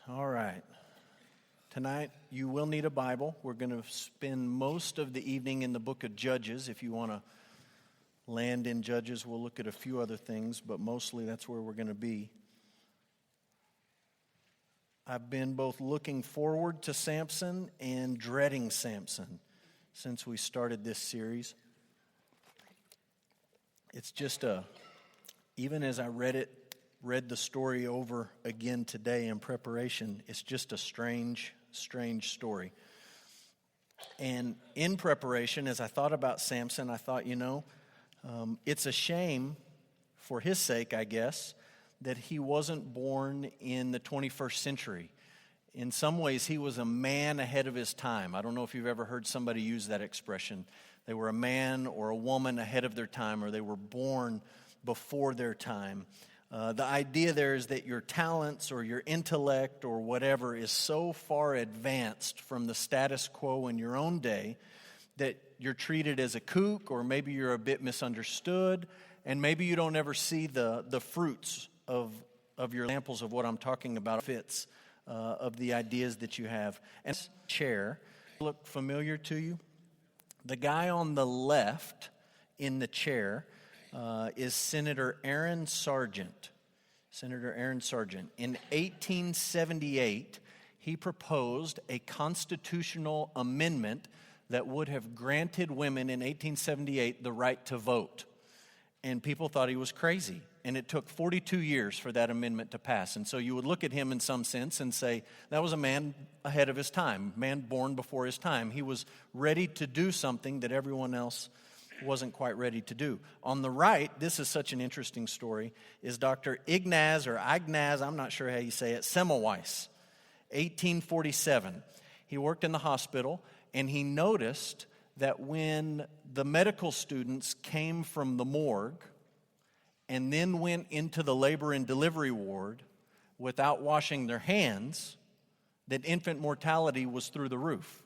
All right. Tonight, you will need a Bible. We're going to spend most of the evening in the book of Judges. If you want to land in Judges, we'll look at a few other things, but mostly that's where we're going to be. I've been both looking forward to Samson and dreading Samson since we started this series. It's just even as I read the story over again today in preparation, it's just a strange story. And in preparation, as I thought about Samson, I thought, it's a shame for his sake, I guess, that he wasn't born in the 21st century. In some ways, he was a man ahead of his time. I don't know if you've ever heard somebody use that expression. They were a man or a woman ahead of their time, or they were born before their time. The idea there is that your talents or your intellect or whatever is so far advanced from the status quo in your own day that you're treated as a kook, or maybe you're a bit misunderstood, and maybe you don't ever see the fruits of your examples of what I'm talking about, fits of the ideas that you have. And this chair look familiar to you? The guy on the left in the chair is Senator Aaron Sargent. Senator Aaron Sargent. In 1878, he proposed a constitutional amendment that would have granted women in 1878 the right to vote. And people thought he was crazy. And it took 42 years for that amendment to pass. And so you would look at him in some sense and say, that was a man ahead of his time, man born before his time. He was ready to do something that everyone else wasn't quite ready to do. On the right, this is such an interesting story, is Dr. Ignaz, I'm not sure how you say it, Semmelweis, 1847. He worked in the hospital, and he noticed that when the medical students came from the morgue and then went into the labor and delivery ward without washing their hands, that infant mortality was through the roof.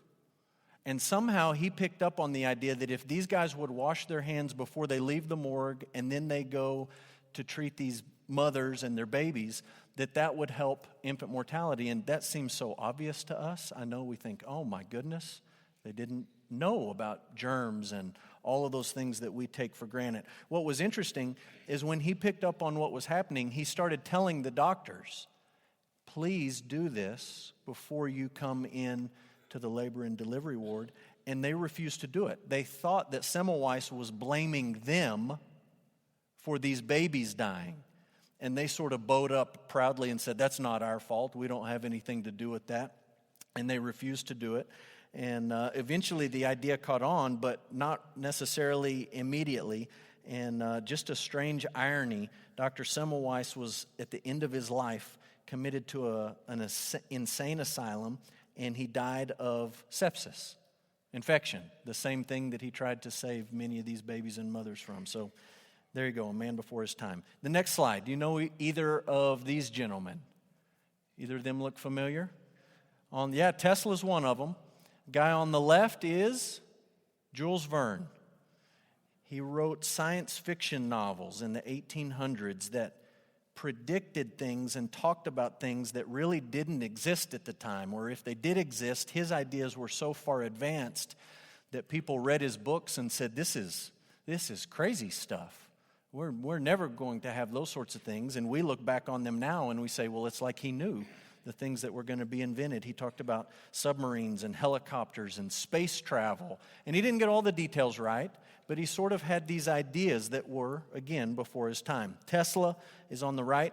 And somehow he picked up on the idea that if these guys would wash their hands before they leave the morgue and then they go to treat these mothers and their babies, that would help infant mortality. And that seems so obvious to us. I know we think, oh my goodness, they didn't know about germs and all of those things that we take for granted. What was interesting is when he picked up on what was happening, he started telling the doctors, please do this before you come in to the labor and delivery ward, and they refused to do it. They thought that Semmelweis was blaming them for these babies dying, and they sort of bowed up proudly and said, that's not our fault, we don't have anything to do with that, and they refused to do it. And eventually the idea caught on, but not necessarily immediately, and just a strange irony, Dr. Semmelweis was, at the end of his life, committed to an insane asylum, and he died of sepsis, infection, the same thing that he tried to save many of these babies and mothers from. So there you go, a man before his time. The next slide, do you know either of these gentlemen? Either of them look familiar? Tesla's one of them. Guy on the left is Jules Verne. He wrote science fiction novels in the 1800s that predicted things and talked about things that really didn't exist at the time, or if they did exist, his ideas were so far advanced that people read his books and said, this is crazy stuff. We're never going to have those sorts of things. And we look back on them now and we say, well, it's like he knew the things that were going to be invented. He talked about submarines and helicopters and space travel. And he didn't get all the details right, but he sort of had these ideas that were, again, before his time. Tesla is on the right,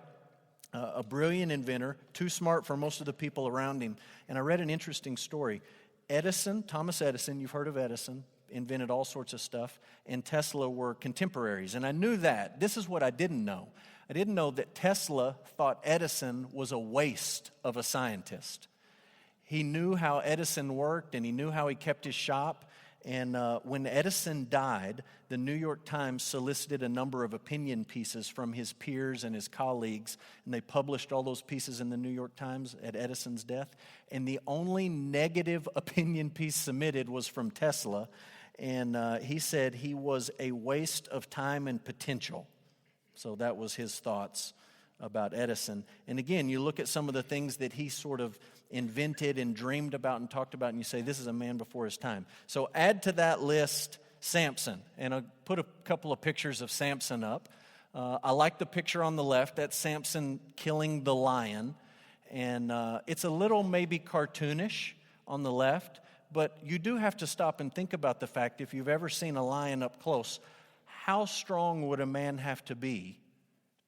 a brilliant inventor, too smart for most of the people around him. And I read an interesting story. Thomas Edison, you've heard of Edison, invented all sorts of stuff, and Tesla were contemporaries. And I knew that. This is what I didn't know. I didn't know that Tesla thought Edison was a waste of a scientist. He knew how Edison worked, and he knew how he kept his shop. And when Edison died, the New York Times solicited a number of opinion pieces from his peers and his colleagues, and they published all those pieces in the New York Times at Edison's death. And the only negative opinion piece submitted was from Tesla, and he said he was a waste of time and potential. So that was his thoughts about Edison. And again, you look at some of the things that he sort of invented and dreamed about and talked about, and you say, this is a man before his time. So add to that list Samson, and I'll put a couple of pictures of Samson up. I like the picture on the left. That's Samson killing the lion, and it's a little maybe cartoonish on the left, but you do have to stop and think about the fact, if you've ever seen a lion up close, how strong would a man have to be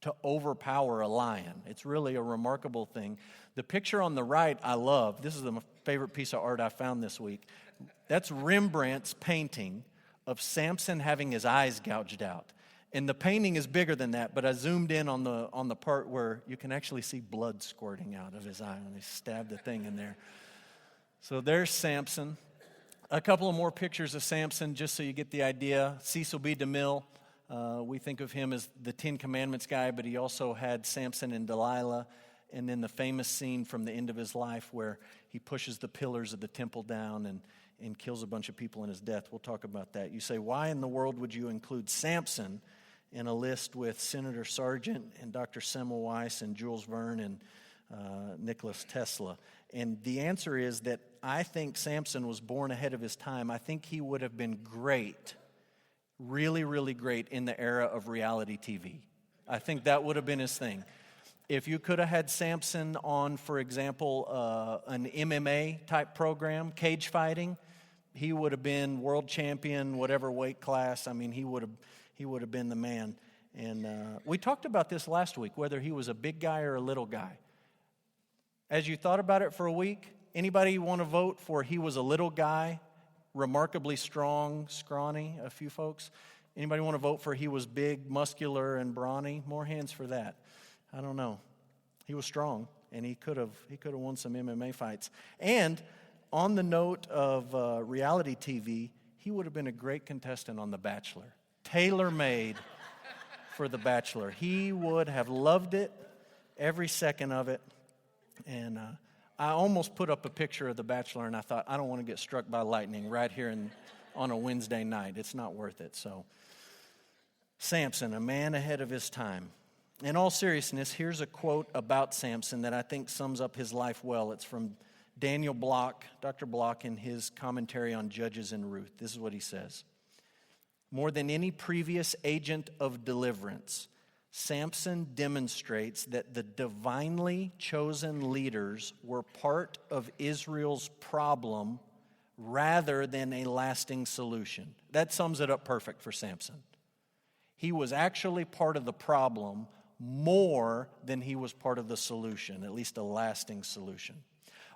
to overpower a lion? It's really a remarkable thing. The picture on the right I love. This is my favorite piece of art I found this week. That's Rembrandt's painting of Samson having his eyes gouged out. And the painting is bigger than that, but I zoomed in on the part where you can actually see blood squirting out of his eye when they stabbed the thing in there. So there's Samson. A couple of more pictures of Samson, just so you get the idea. Cecil B. DeMille, we think of him as the Ten Commandments guy, but he also had Samson and Delilah, and then the famous scene from the end of his life where he pushes the pillars of the temple down and kills a bunch of people in his death. We'll talk about that. You say, why in the world would you include Samson in a list with Senator Sargent and Dr. Semmelweis and Jules Verne and Nicholas Tesla? And the answer is that I think Samson was born ahead of his time. I think he would have been great, really, really great in the era of reality TV. I think that would have been his thing. If you could have had Samson on, for example, an MMA type program, cage fighting, he would have been world champion, whatever weight class. I mean, he would have been the man. And we talked about this last week, whether he was a big guy or a little guy. As you thought about it for a week, anybody want to vote for he was a little guy, remarkably strong, scrawny? A few folks. Anybody want to vote for he was big, muscular, and brawny? More hands for that. I don't know. He was strong, and he could have won some MMA fights. And on the note of reality TV, he would have been a great contestant on The Bachelor. Tailor-made for The Bachelor. He would have loved it, every second of it. And I almost put up a picture of The Bachelor, and I thought, I don't want to get struck by lightning right here on a Wednesday night. It's not worth it. So, Samson, a man ahead of his time. In all seriousness, here's a quote about Samson that I think sums up his life well. It's from Daniel Block, Dr. Block, in his commentary on Judges and Ruth. This is what he says. More than any previous agent of deliverance, Samson demonstrates that the divinely chosen leaders were part of Israel's problem rather than a lasting solution. That sums it up perfect for Samson. He was actually part of the problem more than he was part of the solution, at least a lasting solution.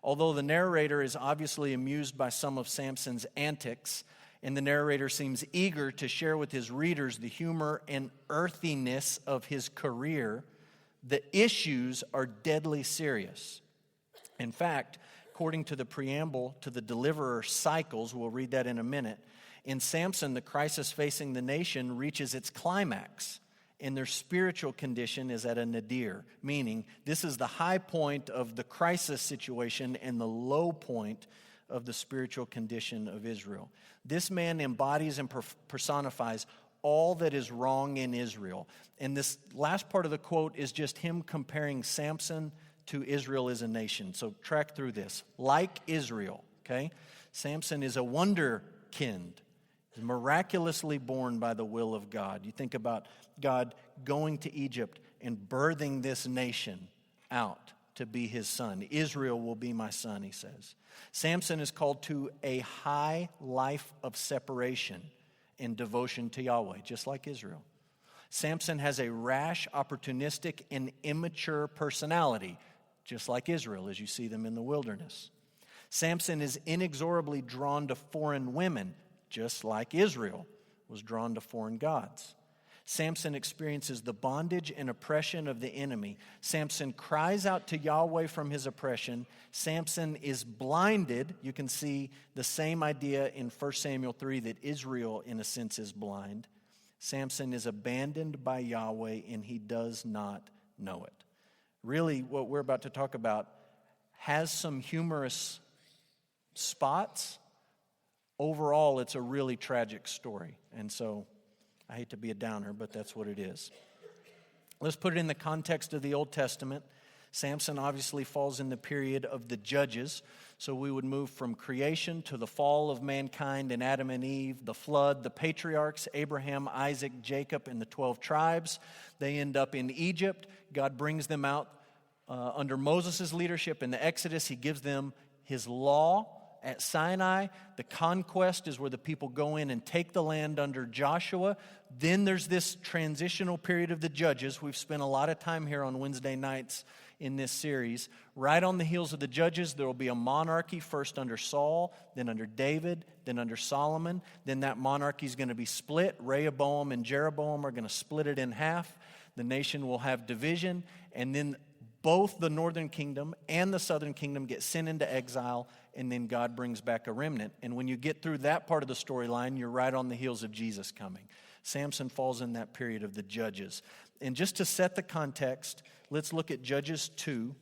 Although the narrator is obviously amused by some of Samson's antics, and the narrator seems eager to share with his readers the humor and earthiness of his career, the issues are deadly serious. In fact, according to the preamble to the Deliverer Cycles, we'll read that in a minute, in Samson, the crisis facing the nation reaches its climax, and their spiritual condition is at a nadir, meaning this is the high point of the crisis situation and the low point of the spiritual condition of Israel. This man embodies and personifies all that is wrong in Israel. And this last part of the quote is just him comparing Samson to Israel as a nation. So track through this. Like Israel, okay? Samson is a wonderkind. He's miraculously born by the will of God. You think about God going to Egypt and birthing this nation out to be his son. Israel will be my son, he says. Samson is called to a high life of separation and devotion to Yahweh, just like Israel. Samson has a rash, opportunistic, and immature personality, just like Israel, as you see them in the wilderness. Samson is inexorably drawn to foreign women, just like Israel was drawn to foreign gods. Samson experiences the bondage and oppression of the enemy. Samson cries out to Yahweh from his oppression. Samson is blinded. You can see the same idea in 1 Samuel 3 that Israel, in a sense, is blind. Samson is abandoned by Yahweh, and he does not know it. Really, what we're about to talk about has some humorous spots. Overall, it's a really tragic story. And so I hate to be a downer, but that's what it is. Let's put it in the context of the Old Testament. Samson obviously falls in the period of the Judges. So we would move from creation to the fall of mankind and Adam and Eve, the flood, the patriarchs, Abraham, Isaac, Jacob, and the 12 tribes. They end up in Egypt. God brings them out under Moses' leadership in the Exodus. He gives them his law at Sinai. The conquest is where the people go in and take the land under Joshua. Then there's this transitional period of the Judges. We've spent a lot of time here on Wednesday nights in this series. Right on the heels of the Judges, there will be a monarchy, first under Saul, then under David, then under Solomon. Then that monarchy is going to be split. Rehoboam and Jeroboam are going to split it in half. The nation will have division, and then both the northern kingdom and the southern kingdom get sent into exile, and then God brings back a remnant. And when you get through that part of the storyline, you're right on the heels of Jesus coming. Samson falls in that period of the Judges. And just to set the context, let's look at Judges 2.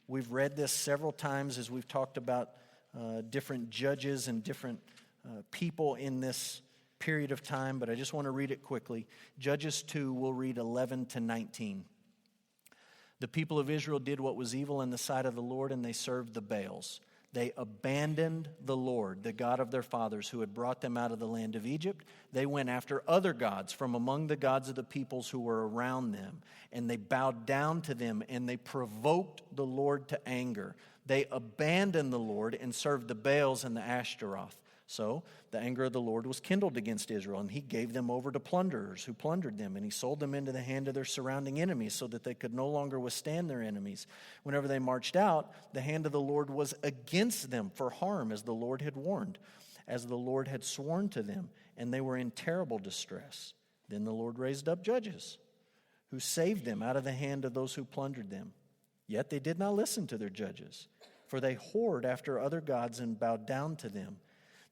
We've read this several times as we've talked about different judges and different people in this period of time, but I just want to read it quickly. Judges 2, we'll read 11 to 19. The people of Israel did what was evil in the sight of the Lord, and they served the Baals. They abandoned the Lord, the God of their fathers, who had brought them out of the land of Egypt. They went after other gods from among the gods of the peoples who were around them, and they bowed down to them, and they provoked the Lord to anger. They abandoned the Lord and served the Baals and the Ashtaroth. So the anger of the Lord was kindled against Israel, and he gave them over to plunderers who plundered them, and he sold them into the hand of their surrounding enemies so that they could no longer withstand their enemies. Whenever they marched out, the hand of the Lord was against them for harm, as the Lord had warned, as the Lord had sworn to them, and they were in terrible distress. Then the Lord raised up judges who saved them out of the hand of those who plundered them. Yet they did not listen to their judges, for they whored after other gods and bowed down to them.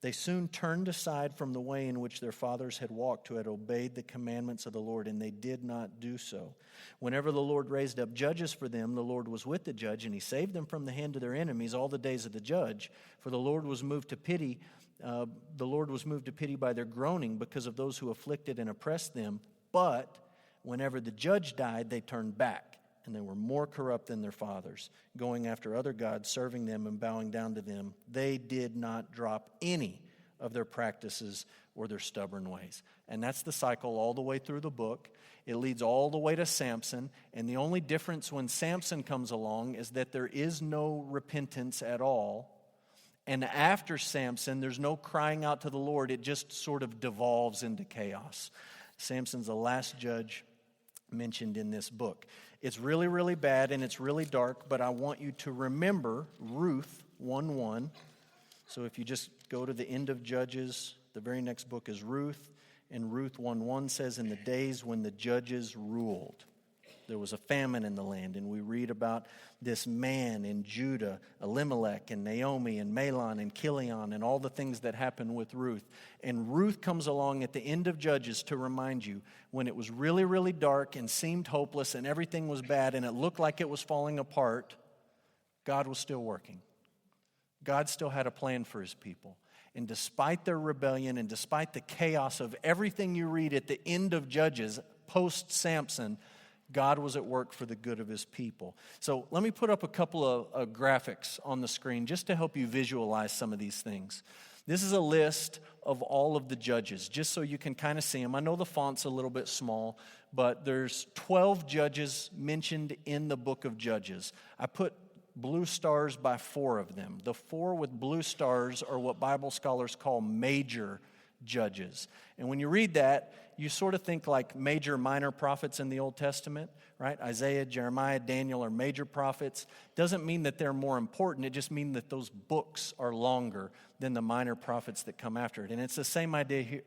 They soon turned aside from the way in which their fathers had walked, who had obeyed the commandments of the Lord, and they did not do so. Whenever the Lord raised up judges for them, the Lord was with the judge, and he saved them from the hand of their enemies all the days of the judge. For the Lord was moved to pity. By their groaning because of those who afflicted and oppressed them. But whenever the judge died, they turned back. And they were more corrupt than their fathers, going after other gods, serving them and bowing down to them. They did not drop any of their practices or their stubborn ways. And that's the cycle all the way through the book. It leads all the way to Samson. And the only difference when Samson comes along is that there is no repentance at all. And after Samson, there's no crying out to the Lord. It just sort of devolves into chaos. Samson's the last judge mentioned in this book. It's really, really bad and it's really dark, but I want you to remember Ruth 1:1. So if you just go to the end of Judges, the very next book is Ruth, and Ruth 1:1 says, in the days when the judges ruled, there was a famine in the land, and we read about this man in Judah, Elimelech and Naomi and Mahlon and Chilion and all the things that happened with Ruth. And Ruth comes along at the end of Judges to remind you when it was really, really dark and seemed hopeless and everything was bad and it looked like it was falling apart, God was still working. God still had a plan for his people. And despite their rebellion and despite the chaos of everything you read at the end of Judges, post-Samson, God was at work for the good of his people. So let me put up a couple of graphics on the screen just to help you visualize some of these things. This is a list of all of the judges, just so you can kind of see them. I know the font's a little bit small, but there's 12 judges mentioned in the book of Judges. I put blue stars by 4 of them. The 4 with blue stars are what Bible scholars call major judges. And when you read that, you sort of think like major, minor prophets in the Old Testament, right? Isaiah, Jeremiah, Daniel are major prophets. Doesn't mean that they're more important. It just means that those books are longer than the minor prophets that come after it. And it's the same idea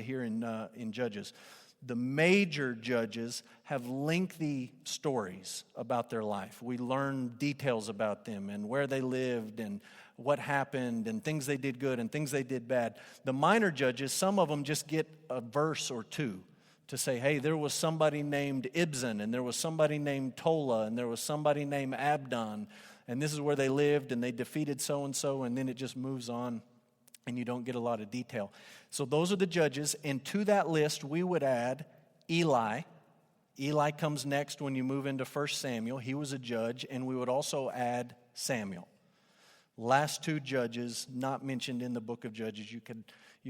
here in Judges. The major judges have lengthy stories about their life. We learn details about them and where they lived and what happened and things they did good and things they did bad. The minor judges, some of them just get a verse or two to say, hey, there was somebody named Ibzan, and there was somebody named Tola, and there was somebody named Abdon, and this is where they lived, and they defeated so-and-so, and then it just moves on, and you don't get a lot of detail. So those are the judges, and to that list we would add Eli. Eli comes next when you move into 1 Samuel. He was a judge, and we would also add Samuel. Last two judges not mentioned in the book of Judges. You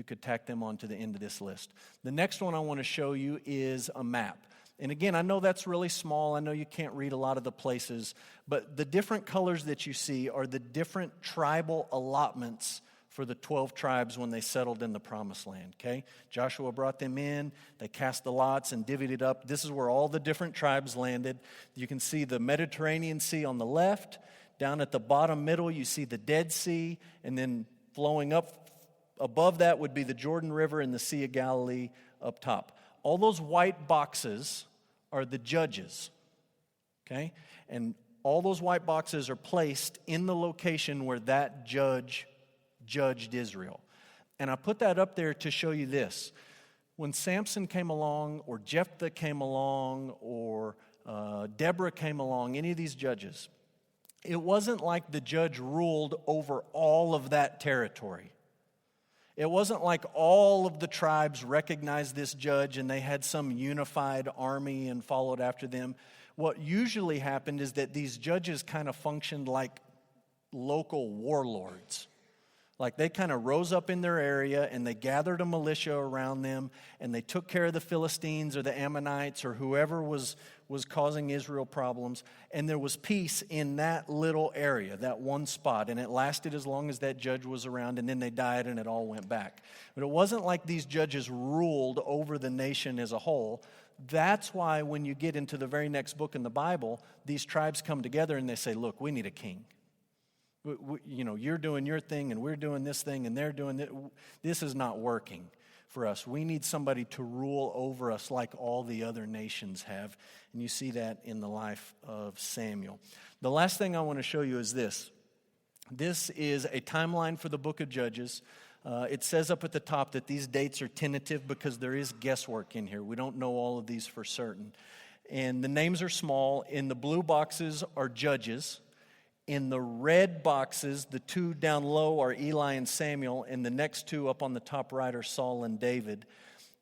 could tack them onto the end of this list. The next one I want to show you is a map. And again, I know that's really small. I know you can't read a lot of the places, but the different colors that you see are the different tribal allotments for the 12 tribes when they settled in the Promised Land, okay? Joshua brought them in, they cast the lots and divvied it up. This is where all the different tribes landed. You can see the Mediterranean Sea on the left. Down at the bottom middle, you see the Dead Sea, and then flowing up above that would be the Jordan River and the Sea of Galilee up top. All those white boxes are the judges, okay? And all those white boxes are placed in the location where that judge judged Israel. And I put that up there to show you this. When Samson came along, or Jephthah came along, or Deborah came along, any of these judges, it wasn't like the judge ruled over all of that territory. It wasn't like all of the tribes recognized this judge and they had some unified army and followed after them. What usually happened is that these judges kind of functioned like local warlords. Like they kind of rose up in their area and they gathered a militia around them and they took care of the Philistines or the Ammonites or whoever was causing Israel problems. And there was peace in that little area, that one spot. And it lasted as long as that judge was around, and then they died and it all went back. But it wasn't like these judges ruled over the nation as a whole. That's why when you get into the very next book in the Bible, these tribes come together and they say, look, we need a king. You're doing your thing and we're doing this thing and they're doing this. This is not working for us. We need somebody to rule over us like all the other nations have. And you see that in the life of Samuel. The last thing I want to show you is this. This is a timeline for the book of Judges. It says up at the top that these dates are tentative because there is guesswork in here. We don't know all of these for certain. And the names are small. In the blue boxes are judges. In the red boxes, the two down low are Eli and Samuel, and the next two up on the top right are Saul and David.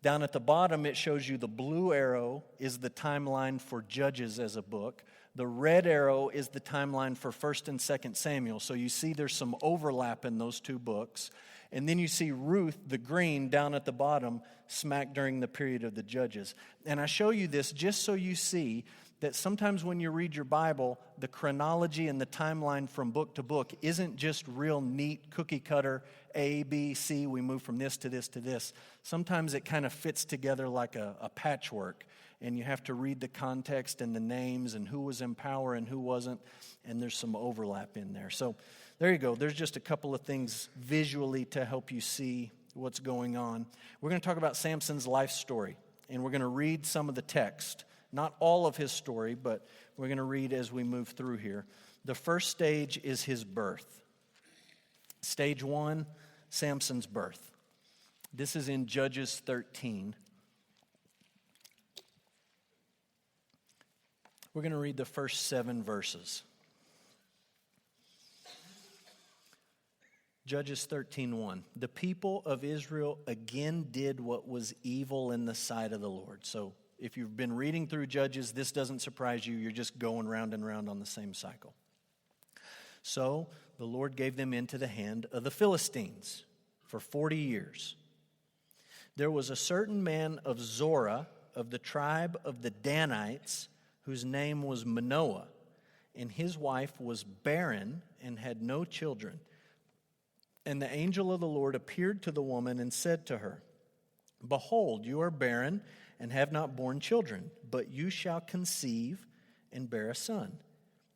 Down at the bottom, it shows you the blue arrow is the timeline for Judges as a book. The red arrow is the timeline for 1st and 2nd Samuel. So you see there's some overlap in those two books. And then you see Ruth, the green, down at the bottom, smack during the period of the Judges. And I show you this just so you see that sometimes when you read your Bible, the chronology and the timeline from book to book isn't just real neat cookie cutter, A, B, C, we move from this to this to this. Sometimes it kind of fits together like a patchwork, and you have to read the context and the names and who was in power and who wasn't, and there's some overlap in there. So there you go. There's just a couple of things visually to help you see what's going on. We're going to talk about Samson's life story, and we're going to read some of the text. Not all of his story, but we're going to read as we move through here. The first stage is his birth. Stage 1, Samson's birth. This is in Judges 13. We're going to read the first 7 verses. Judges 13:1. The people of Israel again did what was evil in the sight of the Lord. So if you've been reading through Judges, this doesn't surprise you. You're just going round and round on the same cycle. So the Lord gave them into the hand of the Philistines for 40 years. There was a certain man of Zorah, of the tribe of the Danites, whose name was Manoah, and his wife was barren and had no children. And the angel of the Lord appeared to the woman and said to her, Behold, you are barren and have not borne children, but you shall conceive and bear a son.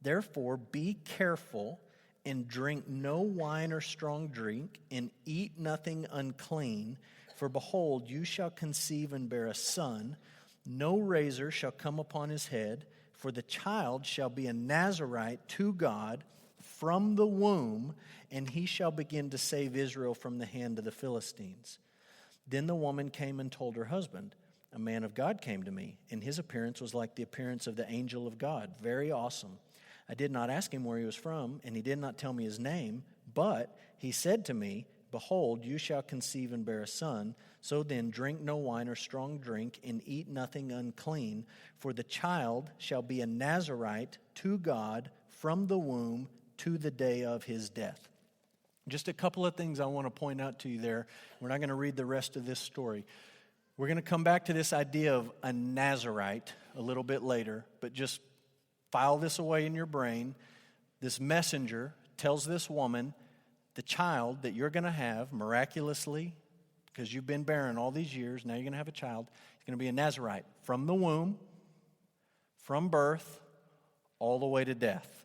Therefore be careful and drink no wine or strong drink, and eat nothing unclean. For behold, you shall conceive and bear a son. No razor shall come upon his head, for the child shall be a Nazirite to God from the womb, and he shall begin to save Israel from the hand of the Philistines. Then the woman came and told her husband, A man of God came to me, and his appearance was like the appearance of the angel of God, very awesome. I did not ask him where he was from, and he did not tell me his name, but he said to me, Behold, you shall conceive and bear a son. So then drink no wine or strong drink, and eat nothing unclean. For the child shall be a Nazirite to God from the womb to the day of his death. Just a couple of things I want to point out to you there. We're not going to read the rest of this story. We're going to come back to this idea of a Nazirite a little bit later, but just file this away in your brain. This messenger tells this woman, the child that you're going to have miraculously, because you've been barren all these years, now you're going to have a child, he's going to be a Nazirite from the womb, from birth, all the way to death.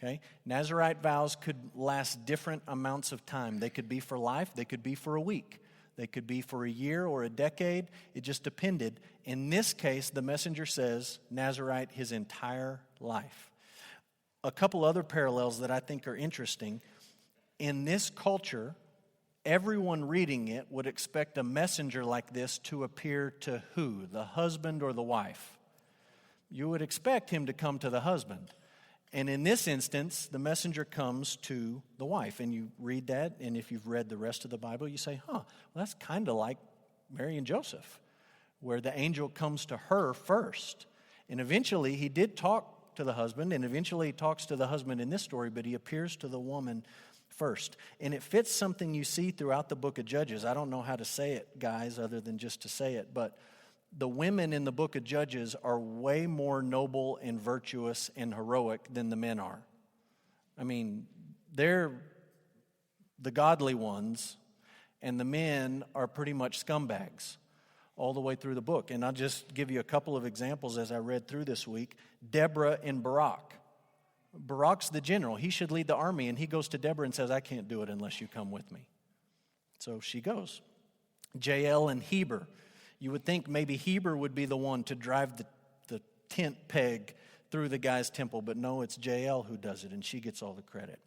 Okay? Nazirite vows could last different amounts of time. They could be for life, they could be for a week. They could be for a year or a decade. It just depended. In this case, the messenger says Nazirite his entire life. A couple other parallels that I think are interesting. In this culture, everyone reading it would expect a messenger like this to appear to who? The husband or the wife? You would expect him to come to the husband. And in this instance, the messenger comes to the wife. And you read that, and if you've read the rest of the Bible, you say, well, that's kind of like Mary and Joseph, where the angel comes to her first. And eventually, he did talk to the husband, and eventually he talks to the husband in this story, but he appears to the woman first. And it fits something you see throughout the book of Judges. I don't know how to say it, guys, other than just to say it, but the women in the book of Judges are way more noble and virtuous and heroic than the men are. I mean, they're the godly ones, and the men are pretty much scumbags all the way through the book. And I'll just give you a couple of examples as I read through this week. Deborah and Barak. Barak's the general. He should lead the army, and he goes to Deborah and says, I can't do it unless you come with me. So she goes. Jael and Heber. You would think maybe Heber would be the one to drive the tent peg through the guy's temple, but no, it's Jael who does it, and she gets all the credit.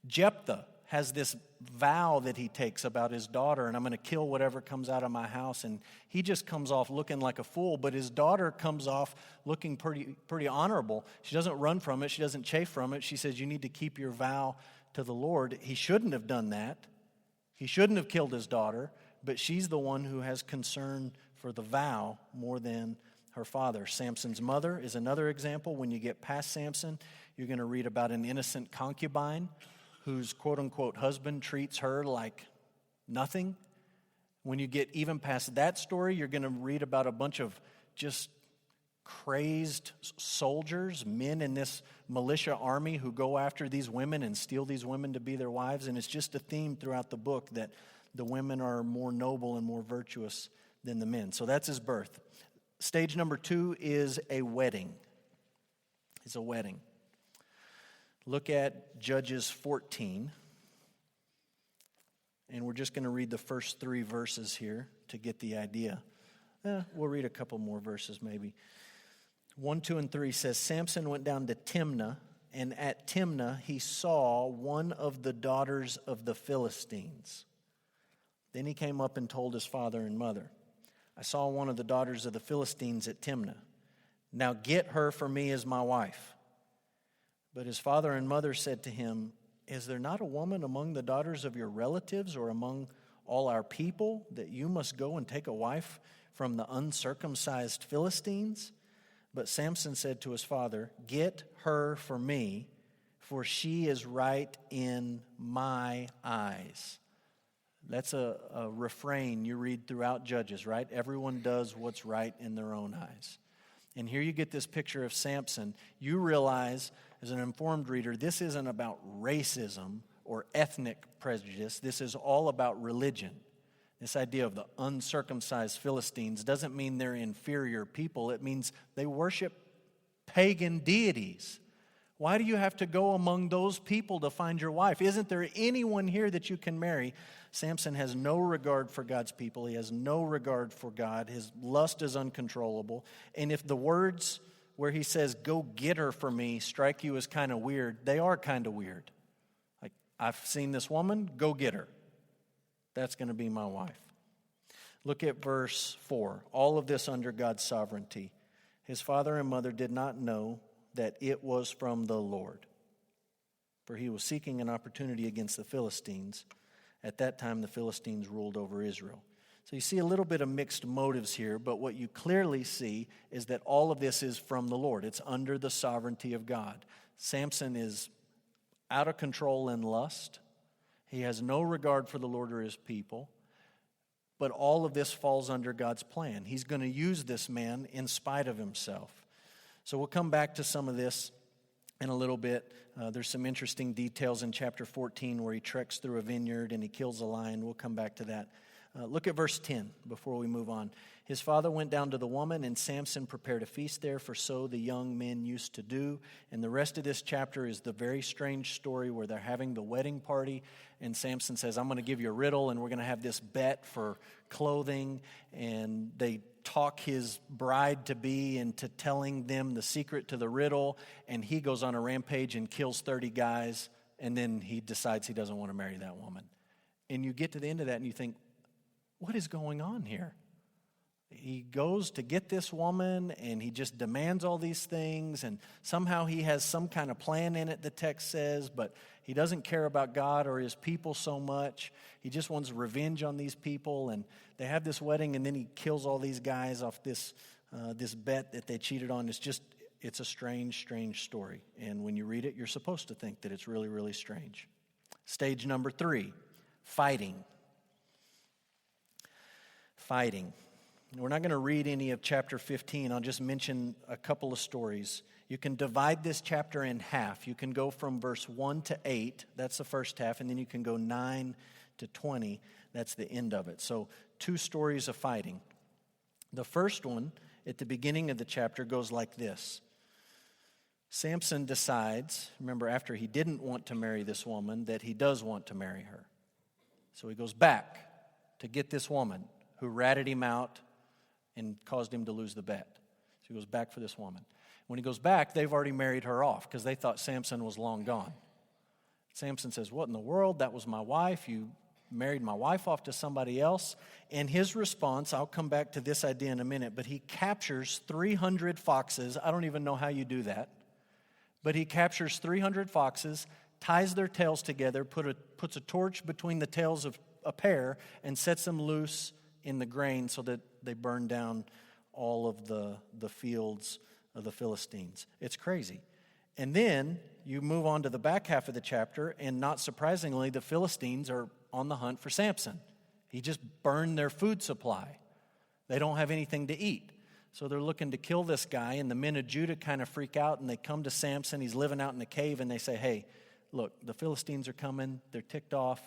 Jephthah has this vow that he takes about his daughter, and I'm going to kill whatever comes out of my house, and he just comes off looking like a fool, but his daughter comes off looking pretty honorable. She doesn't run from it. She doesn't chafe from it. She says, you need to keep your vow to the Lord. He shouldn't have done that. He shouldn't have killed his daughter, but she's the one who has concern for the vow more than her father. Samson's mother is another example. When you get past Samson, you're going to read about an innocent concubine whose quote-unquote husband treats her like nothing. When you get even past that story, you're going to read about a bunch of just crazed soldiers, men in this militia army who go after these women and steal these women to be their wives. And it's just a theme throughout the book that the women are more noble and more virtuous than the men. So that's his birth. Stage number 2 is a wedding. It's a wedding. Look at Judges 14. And we're just going to read the first 3 verses here to get the idea. We'll read a couple more verses maybe. 1, 2, and 3 says, Samson went down to Timnah, and at Timnah he saw one of the daughters of the Philistines. Then he came up and told his father and mother, I saw one of the daughters of the Philistines at Timnah. Now get her for me as my wife. But his father and mother said to him, Is there not a woman among the daughters of your relatives or among all our people that you must go and take a wife from the uncircumcised Philistines? But Samson said to his father, Get her for me, for she is right in my eyes. That's a refrain you read throughout Judges, right? Everyone does what's right in their own eyes. And here you get this picture of Samson. You realize, as an informed reader, this isn't about racism or ethnic prejudice. This is all about religion. This idea of the uncircumcised Philistines doesn't mean they're inferior people. It means they worship pagan deities. Why do you have to go among those people to find your wife? Isn't there anyone here that you can marry? Samson has no regard for God's people. He has no regard for God. His lust is uncontrollable. And if the words where he says, go get her for me, strike you as kind of weird, they are kind of weird. Like, I've seen this woman, go get her. That's going to be my wife. Look at verse 4. All of this under God's sovereignty. His father and mother did not know that it was from the Lord, for he was seeking an opportunity against the Philistines. At that time, the Philistines ruled over Israel. So you see a little bit of mixed motives here, but what you clearly see is that all of this is from the Lord. It's under the sovereignty of God. Samson is out of control in lust. He has no regard for the Lord or his people. But all of this falls under God's plan. He's going to use this man in spite of himself. So we'll come back to some of this in a little bit. There's some interesting details in chapter 14 where he treks through a vineyard and he kills a lion. We'll come back to that. Look at verse 10 before we move on. His father went down to the woman, and Samson prepared a feast there, for so the young men used to do. And the rest of this chapter is the very strange story where they're having the wedding party, and Samson says, I'm going to give you a riddle, and we're going to have this bet for clothing. And they talk his bride-to-be into telling them the secret to the riddle, and he goes on a rampage and kills 30 guys, and then he decides he doesn't want to marry that woman. And you get to the end of that, and you think, what is going on here? He goes to get this woman, and he just demands all these things, and somehow he has some kind of plan in it, the text says, but he doesn't care about God or his people so much. He just wants revenge on these people, and they have this wedding, and then he kills all these guys off this bet that they cheated on. It's a strange, strange story, and when you read it, you're supposed to think that it's really, really strange. Stage number 3, fighting. Fighting. We're not going to read any of chapter 15. I'll just mention a couple of stories. You can divide this chapter in half. You can go from verse 1 to 8. That's the first half. And then you can go 9 to 20. That's the end of it. So 2 stories of fighting. The first one, at the beginning of the chapter, goes like this. Samson decides, remember after he didn't want to marry this woman, that he does want to marry her. So he goes back to get this woman who ratted him out and caused him to lose the bet. So he goes back for this woman. When he goes back, they've already married her off because they thought Samson was long gone. Samson says, what in the world? That was my wife. You married my wife off to somebody else. And his response, I'll come back to this idea in a minute, but he captures 300 foxes. I don't even know how you do that. But he captures 300 foxes, ties their tails together, puts a torch between the tails of a pair, and sets them loose in the grain so that they burn down all of the fields of the Philistines. It's crazy. And then you move on to the back half of the chapter, and not surprisingly, the Philistines are on the hunt for Samson. He just burned their food supply. They don't have anything to eat. So they're looking to kill this guy, and the men of Judah kind of freak out, and they come to Samson. He's living out in a cave, and they say, hey, look, the Philistines are coming. They're ticked off.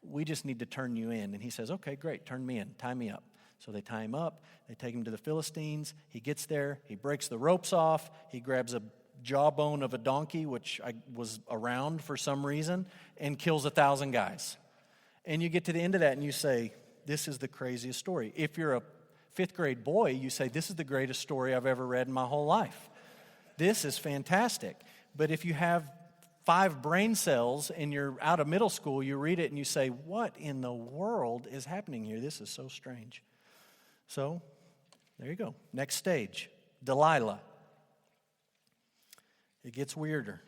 We just need to turn you in. And he says, okay, great, turn me in, tie me up. So they tie him up, they take him to the Philistines. He gets there, he breaks the ropes off, he grabs a jawbone of a donkey, which was around for some reason, and kills 1,000 guys. And you get to the end of that and you say, this is the craziest story. If you're a 5th grade boy, you say, this is the greatest story I've ever read in my whole life. This is fantastic. But if you have 5 brain cells and you're out of middle school, you read it and you say, what in the world is happening here? This is so strange. So, there you go. Next stage, Delilah. It gets weirder.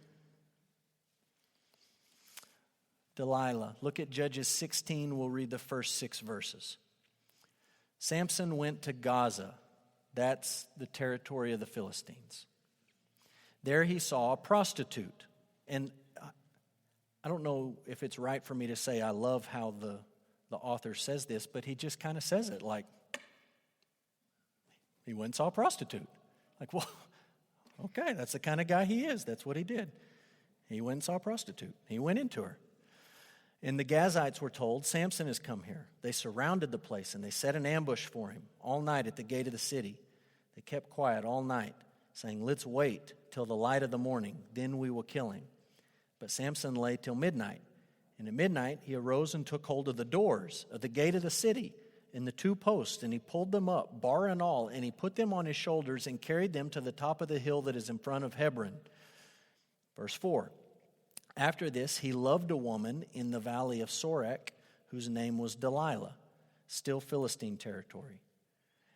Delilah. Look at Judges 16. We'll read the first 6 verses. Samson went to Gaza. That's the territory of the Philistines. There he saw a prostitute. And I don't know if it's right for me to say I love how the author says this, but he just kind of says it like, he went and saw a prostitute. Like, well, okay, that's the kind of guy he is. That's what he did. He went and saw a prostitute. He went into her. And the Gazites were told, Samson has come here. They surrounded the place and they set an ambush for him all night at the gate of the city. They kept quiet all night, saying, let's wait till the light of the morning, then we will kill him. But Samson lay till midnight. And at midnight he arose and took hold of the doors of the gate of the city and the 2 posts, and he pulled them up, bar and all, and he put them on his shoulders and carried them to the top of the hill that is in front of Hebron. Verse 4. After this, he loved a woman in the valley of Sorek, whose name was Delilah, still Philistine territory.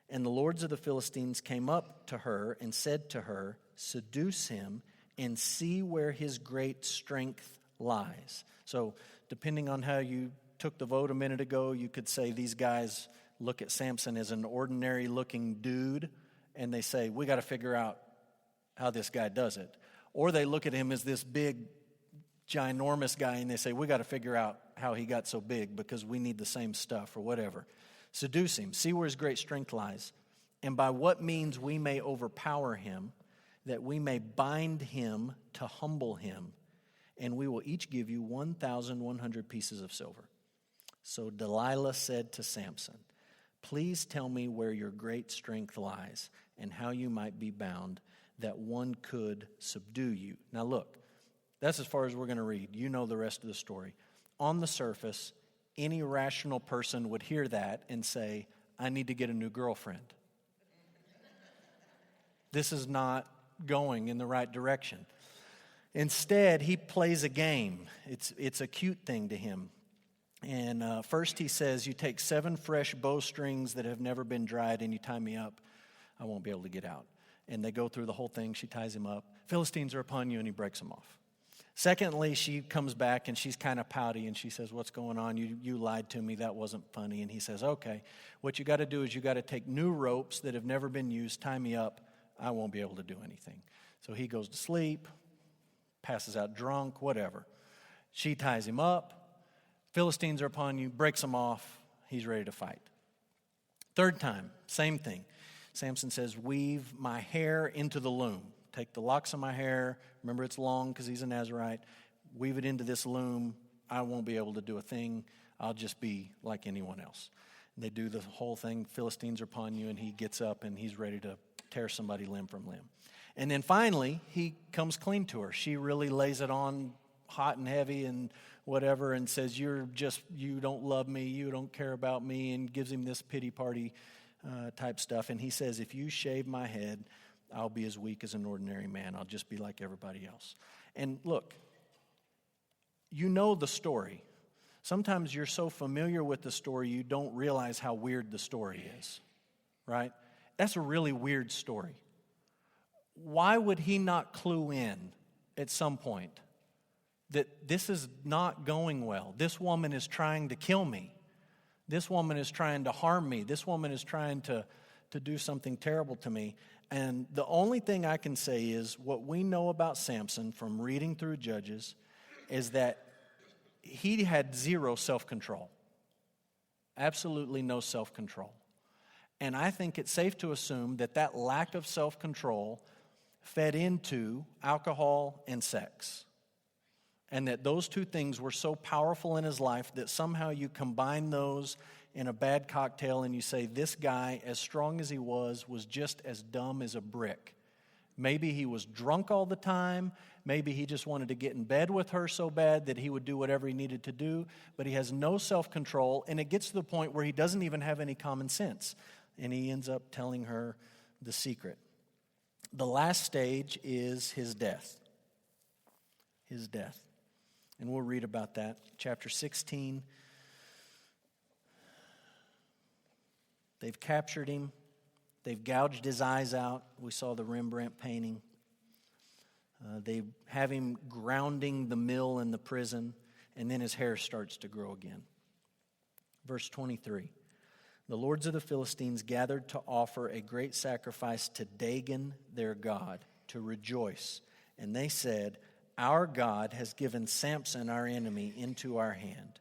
And the lords of the Philistines came up to her and said to her, seduce him and see where his great strength lies. So, depending on how you took the vote a minute ago, you could say these guys look at Samson as an ordinary-looking dude, and they say, we got to figure out how this guy does it. Or they look at him as this big, ginormous guy, and they say, we got to figure out how he got so big because we need the same stuff or whatever. Seduce him. See where his great strength lies. And by what means we may overpower him, that we may bind him to humble him. And we will each give you 1,100 pieces of silver. So Delilah said to Samson, please tell me where your great strength lies and how you might be bound, that one could subdue you. Now look, that's as far as we're going to read. You know the rest of the story. On the surface, any rational person would hear that and say, I need to get a new girlfriend. This is not going in the right direction. Instead, he plays a game. It's a cute thing to him. And first he says, you take 7 fresh bowstrings that have never been dried and you tie me up. I won't be able to get out. And they go through the whole thing. She ties him up. Philistines are upon you, and he breaks them off. Secondly, she comes back and she's kind of pouty and she says, what's going on? You lied to me. That wasn't funny. And he says, okay, what you got to do is you got to take new ropes that have never been used, tie me up. I won't be able to do anything. So he goes to sleep, passes out drunk, whatever. She ties him up. Philistines are upon you, breaks him off. He's ready to fight. Third time, same thing. Samson says, weave my hair into the loom. Take the locks of my hair. Remember, it's long because he's a Nazirite. Weave it into this loom. I won't be able to do a thing. I'll just be like anyone else. And they do the whole thing. Philistines are upon you, and he gets up and he's ready to tear somebody limb from limb. And then finally, he comes clean to her. She really lays it on hot and heavy and whatever and says, you don't love me, you don't care about me, and gives him this pity party type stuff. And he says, if you shave my head, I'll be as weak as an ordinary man. I'll just be like everybody else. And look, you know the story. Sometimes you're so familiar with the story, you don't realize how weird the story is, right? That's a really weird story. Why would he not clue in at some point that this is not going well? This woman is trying to kill me. This woman is trying to harm me. This woman is trying to do something terrible to me. And the only thing I can say is what we know about Samson from reading through Judges is that he had zero self-control. Absolutely no self-control. And I think it's safe to assume that that lack of self-control fed into alcohol and sex. And that those two things were so powerful in his life that somehow you combine those in a bad cocktail and you say, this guy, as strong as he was just as dumb as a brick. Maybe he was drunk all the time. Maybe he just wanted to get in bed with her so bad that he would do whatever he needed to do. But he has no self-control, and it gets to the point where he doesn't even have any common sense. And he ends up telling her the secret. The last stage is his death. His death. And we'll read about that. Chapter 16. They've captured him. They've gouged his eyes out. We saw the Rembrandt painting. They have him grounding the mill in the prison, and then his hair starts to grow again. Verse 23. The lords of the Philistines gathered to offer a great sacrifice to Dagon, their god, to rejoice. And they said, our God has given Samson, our enemy, into our hand.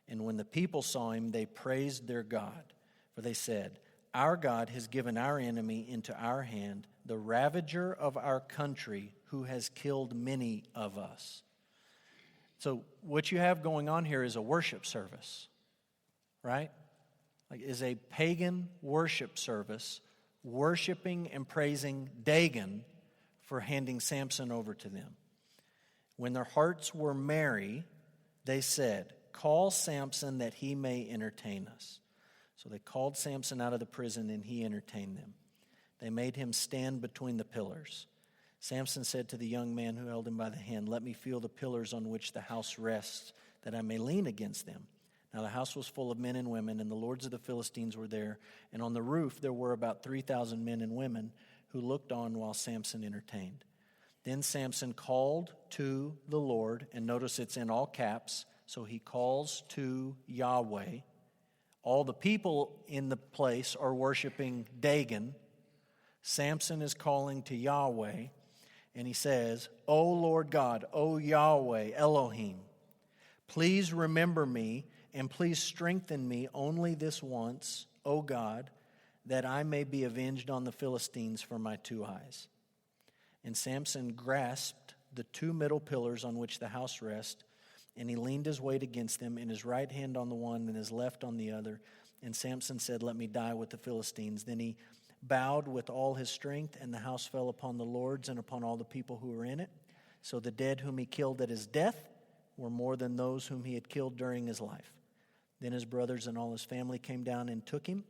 And when the people saw him, they praised their God. For they said, our God has given our enemy into our hand, the ravager of our country, who has killed many of us. So what you have going on here is a worship service, right? Like, is a pagan worship service worshiping and praising Dagon for handing Samson over to them. When their hearts were merry, they said, call Samson that he may entertain us. So they called Samson out of the prison, and he entertained them. They made him stand between the pillars. Samson said to the young man who held him by the hand, let me feel the pillars on which the house rests, that I may lean against them. Now the house was full of men and women, and the lords of the Philistines were there. And on the roof there were about 3,000 men and women who looked on while Samson entertained. Then Samson called to the Lord, and notice it's in all caps, So he calls to Yahweh. All the people in the place are worshiping Dagon. Samson is calling to Yahweh, and he says, O Lord God, O Yahweh, Elohim, please remember me, and please strengthen me only this once, O God, that I may be avenged on the Philistines for my 2 eyes. And Samson grasped the 2 middle pillars on which the house rests, and he leaned his weight against them, and his right hand on the one and his left on the other. And Samson said, let me die with the Philistines. Then he bowed with all his strength, and the house fell upon the lords and upon all the people who were in it. So the dead whom he killed at his death were more than those whom he had killed during his life. Then his brothers and all his family came down and took him,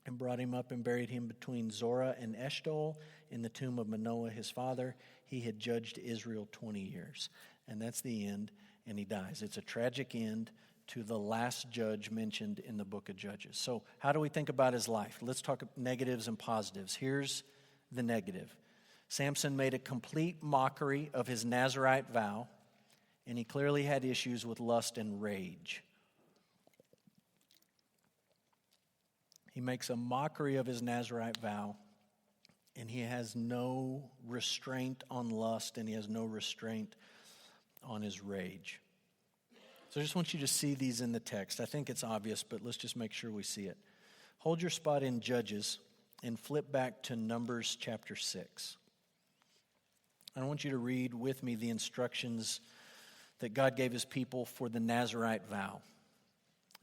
and brought him up and buried him between Zorah and Eshtaol in the tomb of Manoah his father. He had judged Israel 20 years. And that's the end, and he dies. It's a tragic end to the last judge mentioned in the book of Judges. So how do we think about his life? Let's talk negatives and positives. Here's the negative. Samson made a complete mockery of his Nazirite vow, and he clearly had issues with lust and rage. He makes a mockery of his Nazirite vow, and he has no restraint on lust, and he has no restraint on his rage. So I just want you to see these in the text. I think it's obvious, but let's just make sure we see it. Hold your spot in Judges and flip back to Numbers chapter 6. I want you to read with me the instructions that God gave his people for the Nazirite vow.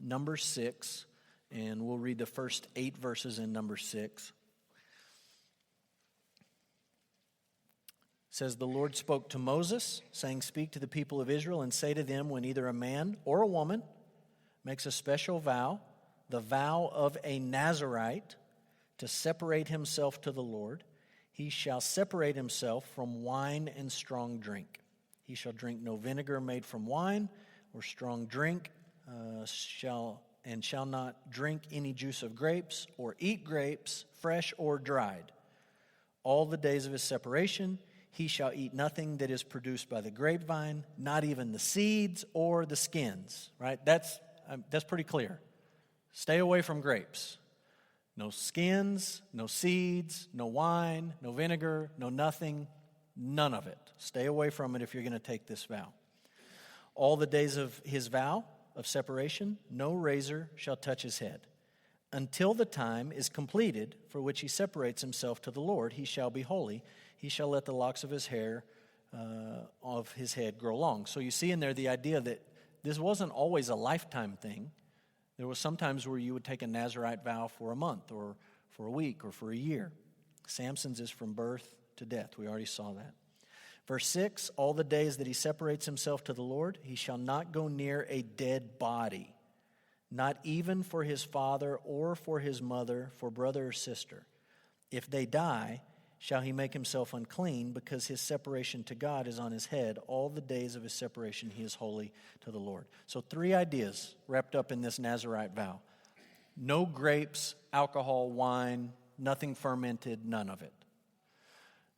Numbers 6. And we'll read the first 8 verses in number 6. It says, the Lord spoke to Moses, saying, speak to the people of Israel and say to them, when either a man or a woman makes a special vow, the vow of a Nazirite, to separate himself to the Lord, he shall separate himself from wine and strong drink. He shall drink no vinegar made from wine or strong drink, shall not drink any juice of grapes or eat grapes, fresh or dried. All the days of his separation, he shall eat nothing that is produced by the grapevine, not even the seeds or the skins. Right? That's pretty clear. Stay away from grapes. No skins, no seeds, no wine, no vinegar, no nothing, none of it. Stay away from it if you're going to take this vow. All the days of his vow of separation, no razor shall touch his head. Until the time is completed for which he separates himself to the Lord, he shall be holy. He shall let the locks of his hair of his head grow long. So you see in there the idea that this wasn't always a lifetime thing. There was sometimes where you would take a Nazirite vow for a month or for a week or for a year. Samson's is from birth to death. We already saw that. Verse 6, all the days that he separates himself to the Lord, he shall not go near a dead body, not even for his father or for his mother, for brother or sister. If they die, shall he make himself unclean, because his separation to God is on his head. All the days of his separation he is holy to the Lord. So 3 ideas wrapped up in this Nazirite vow. No grapes, alcohol, wine, nothing fermented, none of it.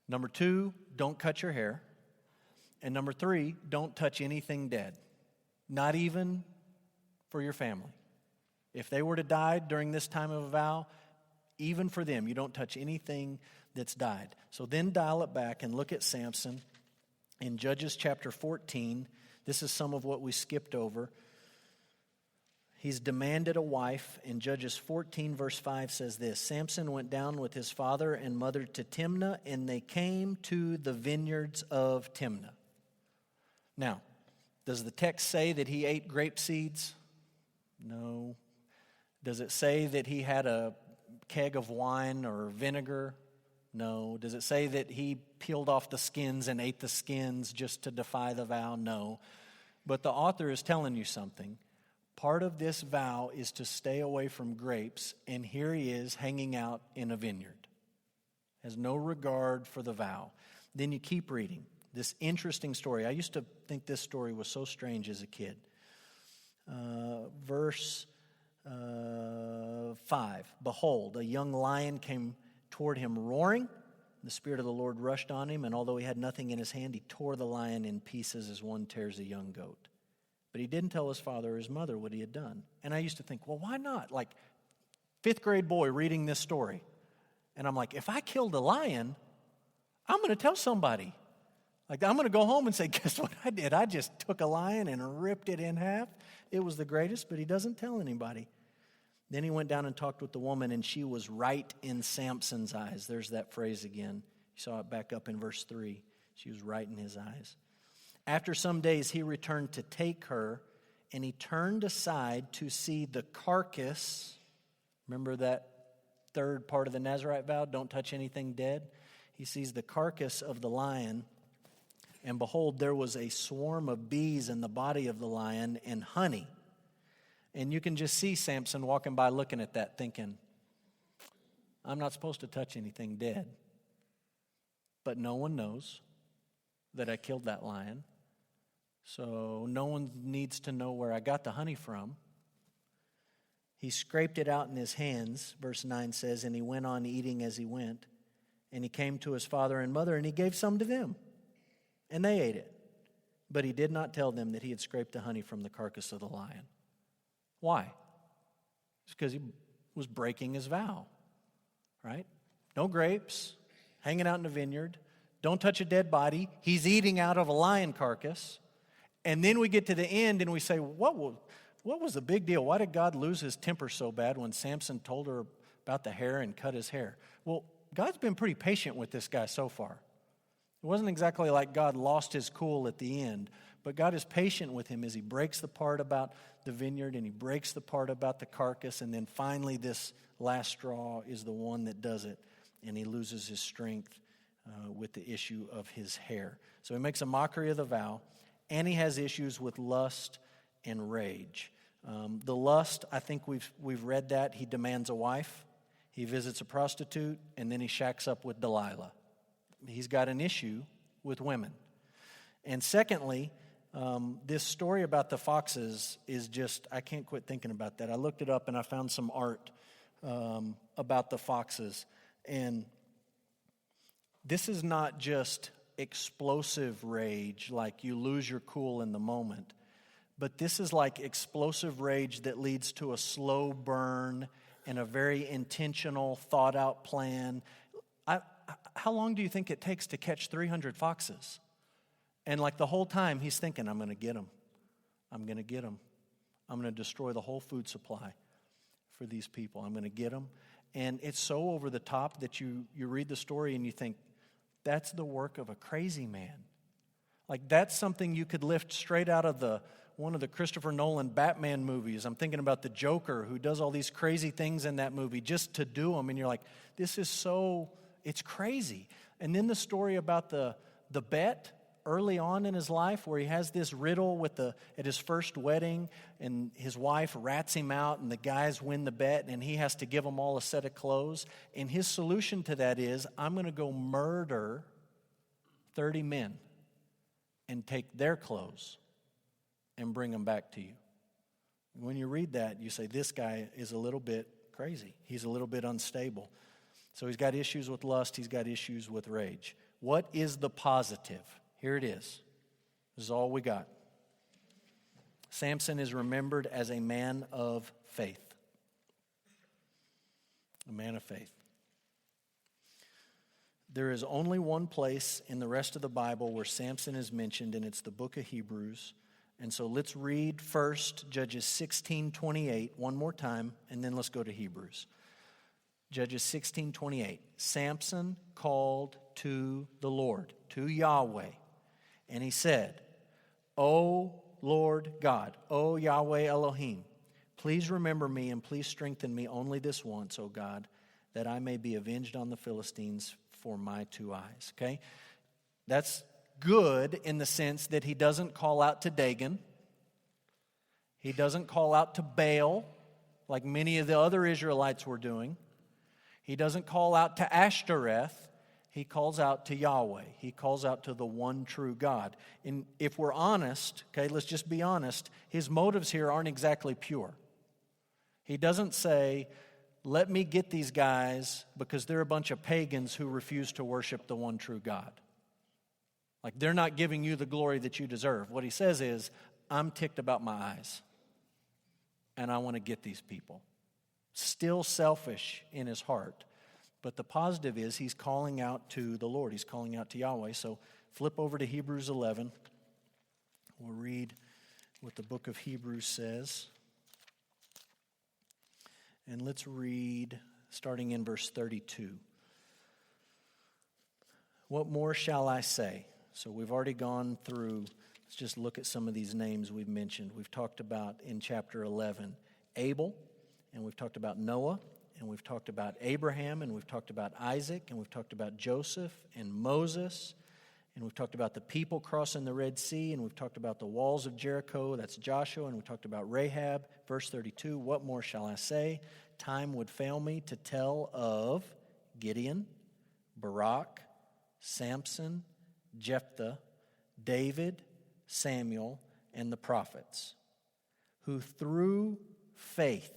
Number 2, don't cut your hair. And number 3, don't touch anything dead, not even for your family. If they were to die during this time of a vow, even for them, you don't touch anything that's died. So then dial it back and look at Samson in Judges chapter 14. This is some of what we skipped over. He's demanded a wife. In Judges 14, verse 5 says this, Samson went down with his father and mother to Timnah, and they came to the vineyards of Timnah. Now, does the text say that he ate grape seeds? No. Does it say that he had a keg of wine or vinegar? No. Does it say that he peeled off the skins and ate the skins just to defy the vow? No. But the author is telling you something. Part of this vow is to stay away from grapes, and here he is hanging out in a vineyard. Has no regard for the vow. Then you keep reading. This interesting story. I used to think this story was so strange as a kid. Verse 5. Behold, a young lion came toward him roaring. The Spirit of the Lord rushed on him, and although he had nothing in his hand, he tore the lion in pieces as one tears a young goat. But he didn't tell his father or his mother what he had done. And I used to think, well, why not? Like, fifth grade boy reading this story. And I'm like, if I killed a lion, I'm going to tell somebody. Like, I'm going to go home and say, guess what I did? I just took a lion and ripped it in half. It was the greatest, but he doesn't tell anybody. Then he went down and talked with the woman, and she was right in Samson's eyes. There's that phrase again. You saw it back up in verse 3. She was right in his eyes. After some days, he returned to take her, and he turned aside to see the carcass. Remember that third part of the Nazirite vow? Don't touch anything dead. He sees the carcass of the lion, and behold, there was a swarm of bees in the body of the lion and honey. And you can just see Samson walking by looking at that thinking, I'm not supposed to touch anything dead. But no one knows that I killed that lion. So no one needs to know where I got the honey from. He scraped it out in his hands, verse 9 says, and he went on eating as he went. And he came to his father and mother, and he gave some to them. And they ate it. But he did not tell them that he had scraped the honey from the carcass of the lion. Why? It's because he was breaking his vow, right? No grapes, hanging out in a vineyard. Don't touch a dead body. He's eating out of a lion carcass. And then we get to the end and we say, what was the big deal? Why did God lose his temper so bad when Samson told her about the hair and cut his hair? Well, God's been pretty patient with this guy so far. It wasn't exactly like God lost his cool at the end, but God is patient with him as he breaks the part about the vineyard and he breaks the part about the carcass, and then finally this last straw is the one that does it, and he loses his strength with the issue of his hair. So he makes a mockery of the vow, and he has issues with lust and rage. The lust, I think we've read that. He demands a wife, he visits a prostitute, and then he shacks up with Delilah. He's got an issue with women. And secondly, this story about the foxes is just, I can't quit thinking about that. I looked it up and I found some art about the foxes. And this is not just explosive rage, like you lose your cool in the moment. But this is like explosive rage that leads to a slow burn and a very intentional, thought-out plan. How long do you think it takes to catch 300 foxes? And like the whole time he's thinking, I'm going to get them. I'm going to get them. I'm going to destroy the whole food supply for these people. I'm going to get them. And it's so over the top that you read the story and you think, that's the work of a crazy man. Like that's something you could lift straight out of one of the Christopher Nolan Batman movies. I'm thinking about the Joker who does all these crazy things in that movie just to do them. And you're like, this is so... It's crazy. And then the story about the bet early on in his life where he has this riddle at his first wedding and his wife rats him out and the guys win the bet and he has to give them all a set of clothes. And his solution to that is, I'm going to go murder 30 men and take their clothes and bring them back to you. When you read that, you say, this guy is a little bit crazy. He's a little bit unstable. So he's got issues with lust. He's got issues with rage. What is the positive? Here it is. This is all we got. Samson is remembered as a man of faith. A man of faith. There is only one place in the rest of the Bible where Samson is mentioned, and it's the book of Hebrews. And so let's read first Judges 16:28 one more time, and then let's go to Hebrews. Judges 16:28. Samson called to the Lord, to Yahweh, and he said, O Lord God, O Yahweh Elohim, please remember me and please strengthen me only this once, O God, that I may be avenged on the Philistines for my 2 eyes. Okay? That's good in the sense that he doesn't call out to Dagon. He doesn't call out to Baal like many of the other Israelites were doing. He doesn't call out to Ashtoreth. He calls out to Yahweh. He calls out to the one true God. And if we're honest, okay, let's just be honest, his motives here aren't exactly pure. He doesn't say, let me get these guys because they're a bunch of pagans who refuse to worship the one true God. Like they're not giving you the glory that you deserve. What he says is, I'm ticked about my eyes, and I want to get these people. Still selfish in his heart. But the positive is he's calling out to the Lord. He's calling out to Yahweh. So flip over to Hebrews 11. We'll read what the book of Hebrews says. And let's read starting in verse 32. What more shall I say? So we've already gone through. Let's just look at some of these names we've mentioned. We've talked about in chapter 11 Abel, and we've talked about Noah, and we've talked about Abraham, and we've talked about Isaac, and we've talked about Joseph and Moses, and we've talked about the people crossing the Red Sea, and we've talked about the walls of Jericho, that's Joshua, and we talked about Rahab. Verse 32, what more shall I say? Time would fail me to tell of Gideon, Barak, Samson, Jephthah, David, Samuel, and the prophets, who through faith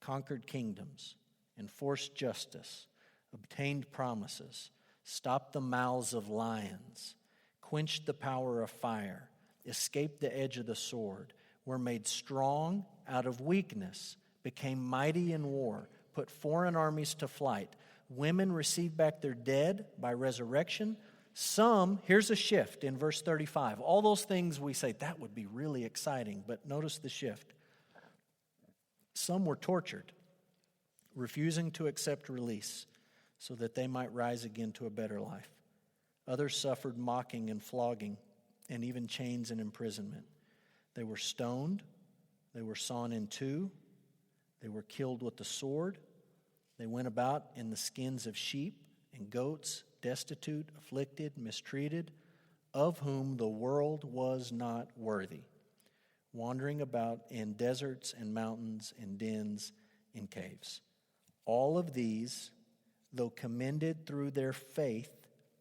conquered kingdoms, enforced justice, obtained promises, stopped the mouths of lions, quenched the power of fire, escaped the edge of the sword, were made strong out of weakness, became mighty in war, put foreign armies to flight. Women received back their dead by resurrection. Some, here's a shift in verse 35. All those things we say, that would be really exciting, but notice the shift. Some were tortured, refusing to accept release so that they might rise again to a better life. Others suffered mocking and flogging and even chains and imprisonment. They were stoned. They were sawn in two. They were killed with the sword. They went about in the skins of sheep and goats, destitute, afflicted, mistreated, of whom the world was not worthy, wandering about in deserts and mountains, in dens, in caves. All of these, though commended through their faith,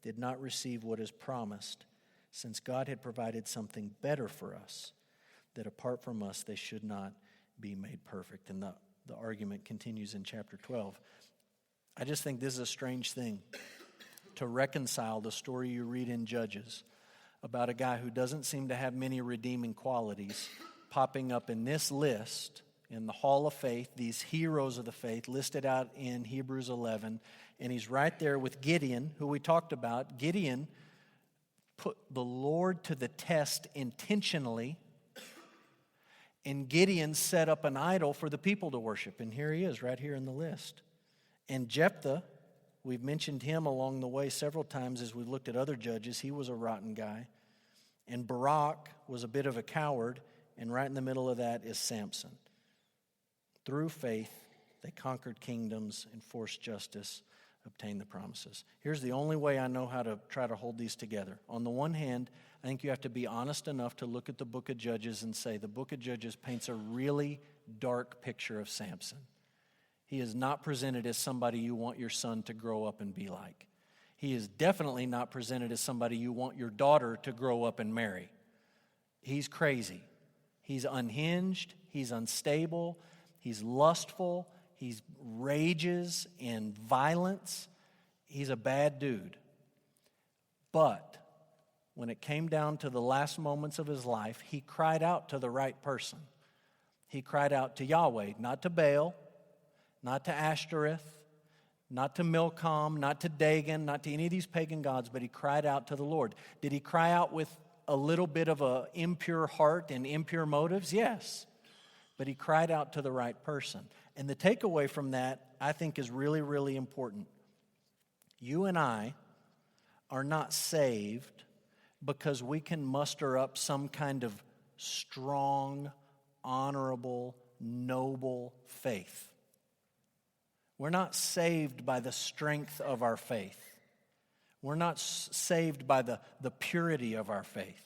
did not receive what is promised, since God had provided something better for us, that apart from us they should not be made perfect. And the argument continues in chapter 12. I just think this is a strange thing to reconcile the story you read in Judges about a guy who doesn't seem to have many redeeming qualities popping up in this list in the Hall of Faith, these heroes of the faith listed out in Hebrews 11, and he's right there with Gideon, who we talked about. Gideon put the Lord to the test intentionally, and Gideon set up an idol for the people to worship, and here he is right here in the list. And Jephthah, we've mentioned him along the way several times as we've looked at other judges. He was a rotten guy. And Barak was a bit of a coward, and right in the middle of that is Samson. Through faith, they conquered kingdoms, enforced justice, obtained the promises. Here's the only way I know how to try to hold these together. On the one hand, I think you have to be honest enough to look at the book of Judges and say the book of Judges paints a really dark picture of Samson. He is not presented as somebody you want your son to grow up and be like. He is definitely not presented as somebody you want your daughter to grow up and marry. He's crazy. He's unhinged. He's unstable. He's lustful. He rages in violence. He's a bad dude. But when it came down to the last moments of his life, he cried out to the right person. He cried out to Yahweh, not to Baal, not to Ashtoreth, not to Milcom, not to Dagon, not to any of these pagan gods, but he cried out to the Lord. Did he cry out with a little bit of an impure heart and impure motives? Yes. But he cried out to the right person. And the takeaway from that, I think, is really, really important. You and I are not saved because we can muster up some kind of strong, honorable, noble faith. We're not saved by the strength of our faith. We're not saved by the purity of our faith.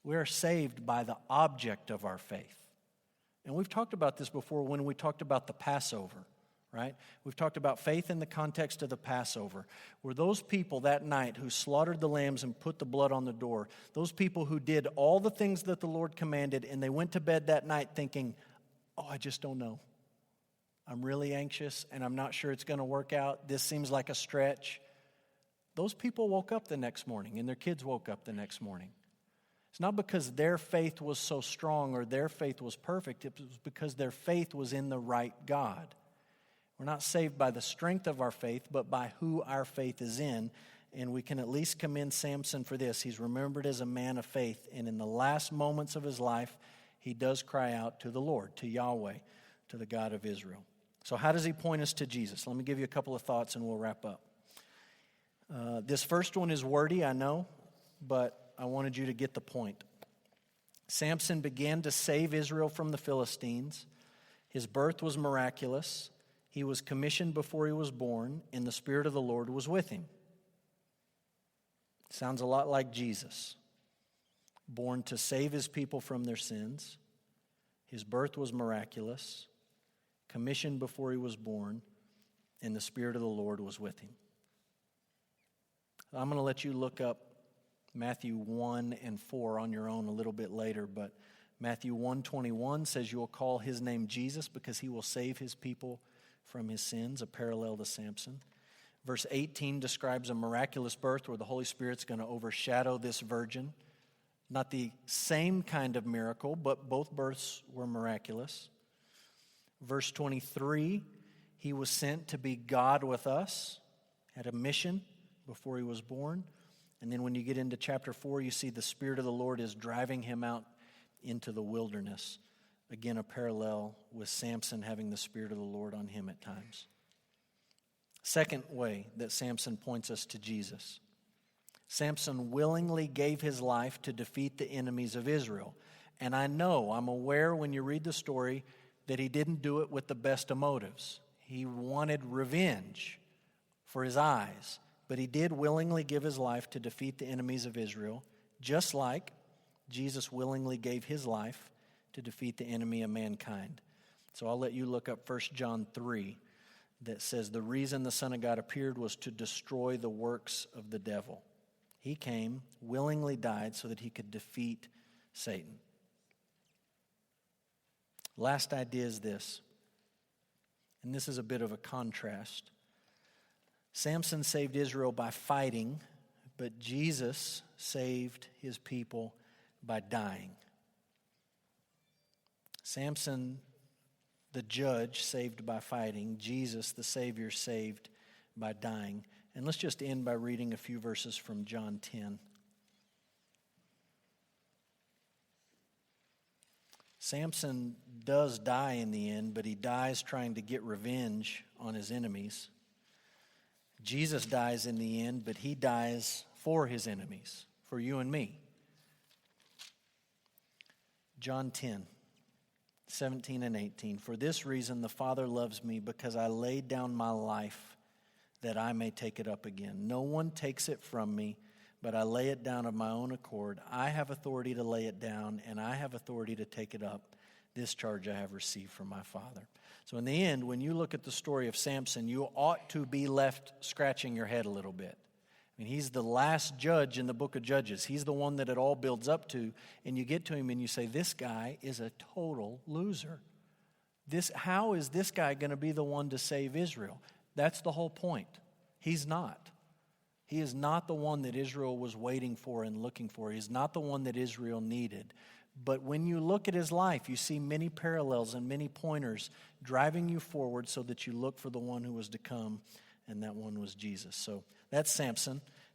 We're saved by the object of our faith. And we've talked about this before when we talked about the Passover, right? We've talked about faith in the context of the Passover, where those people that night who slaughtered the lambs and put the blood on the door, those people who did all the things that the Lord commanded, and they went to bed that night thinking, oh, I just don't know. I'm really anxious, and I'm not sure it's going to work out. This seems like a stretch. Those people woke up the next morning, and their kids woke up the next morning. It's not because their faith was so strong or their faith was perfect. It was because their faith was in the right God. We're not saved by the strength of our faith, but by who our faith is in. And we can at least commend Samson for this. He's remembered as a man of faith. And in the last moments of his life, he does cry out to the Lord, to Yahweh, to the God of Israel. So how does he point us to Jesus? Let me give you a couple of thoughts and we'll wrap up. This first one is wordy, I know, but I wanted you to get the point. Samson began to save Israel from the Philistines. His birth was miraculous. He was commissioned before he was born, and the Spirit of the Lord was with him. Sounds a lot like Jesus. Born to save his people from their sins. His birth was miraculous. Commissioned before he was born, and the Spirit of the Lord was with him. I'm going to let you look up Matthew 1 and 4 on your own a little bit later, but Matthew 1:21 says you will call his name Jesus because he will save his people from his sins, a parallel to Samson. Verse 18 describes a miraculous birth where the Holy Spirit's going to overshadow this virgin. Not the same kind of miracle, but both births were miraculous. Verse 23, he was sent to be God with us, had a mission before he was born. And then when you get into chapter 4, you see the Spirit of the Lord is driving him out into the wilderness. Again, a parallel with Samson having the Spirit of the Lord on him at times. Second way that Samson points us to Jesus. Samson willingly gave his life to defeat the enemies of Israel. And I'm aware when you read the story that he didn't do it with the best of motives. He wanted revenge for his eyes. But he did willingly give his life to defeat the enemies of Israel, just like Jesus willingly gave his life to defeat the enemy of mankind. So I'll let you look up 1 John 3 that says the reason the Son of God appeared was to destroy the works of the devil. He came, willingly died so that he could defeat Satan. Last idea is this, and this is a bit of a contrast. Samson saved Israel by fighting, but Jesus saved his people by dying. Samson, the judge, saved by fighting. Jesus, the Savior, saved by dying. And let's just end by reading a few verses from John 10. Samson does die in the end, but he dies trying to get revenge on his enemies. Jesus dies in the end, but he dies for his enemies, for you and me. John 10, 17 and 18. For this reason the Father loves me, because I laid down my life that I may take it up again. No one takes it from me, but I lay it down of my own accord. I have authority to lay it down, and I have authority to take it up. This charge I have received from my Father. So in the end, when you look at the story of Samson, you ought to be left scratching your head a little bit. I mean, he's the last judge in the book of Judges. He's the one that it all builds up to. And you get to him and you say, this guy is a total loser. How is this guy going to be the one to save Israel? That's the whole point. He's not. He is not the one that Israel was waiting for and looking for. He's not the one that Israel needed. But when you look at his life, you see many parallels and many pointers driving you forward so that you look for the one who was to come, and that one was Jesus. So that's Samson.